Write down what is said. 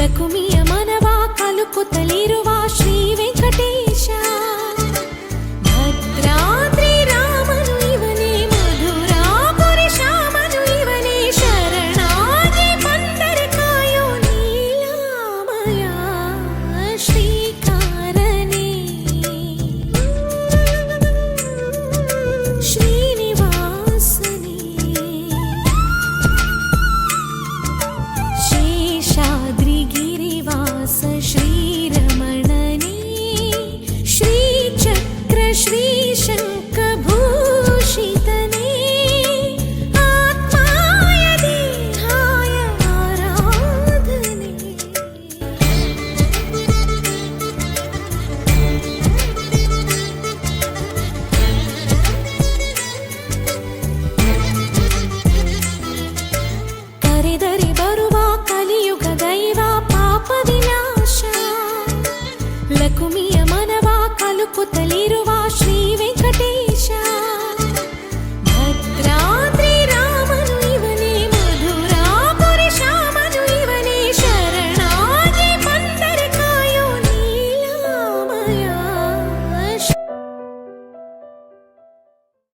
ಲಕುಮಿಯ ಮನವ ಕಲುಕುತ್ತಲಿರುವ ಶ್ರೀ ವೆಂಕಟೇಶ ಭದ್ರಾದ್ರಿ ರಾಮನು ಇವನೇ ಮಧುರಾಪುರಿ ಶ್ಯಾಮನು ಇವನೇ ಶರಣಾಗಿ ಬಂದರೆ ಕಾಯೋ ನೀಲಾಮಯ ಶ್ರೀಕಾರನೇ ಶ್ರೀನಿವಾಸನೇ ಶೇಷಾದ್ರಿಗಿರಿವಾಸ ಶ್ರೀರಮಣನೇ ಶ್ರೀಚಕ್ರ ಶ್ರೀಶಂಖಭೂಷಿತನೇ ಆತ್ಮಾಯ ದೇಹಾಯ ಆರಾಧನೆ ಕರೆದರೆ ಬರುವ ಕಲಿಯುಗ ದೈವ ಪಾಪ ವಿನಾಶ ಲಕುಮಿಯ ಮನವ ಕಲುಕುತ್ತಲಿರುವ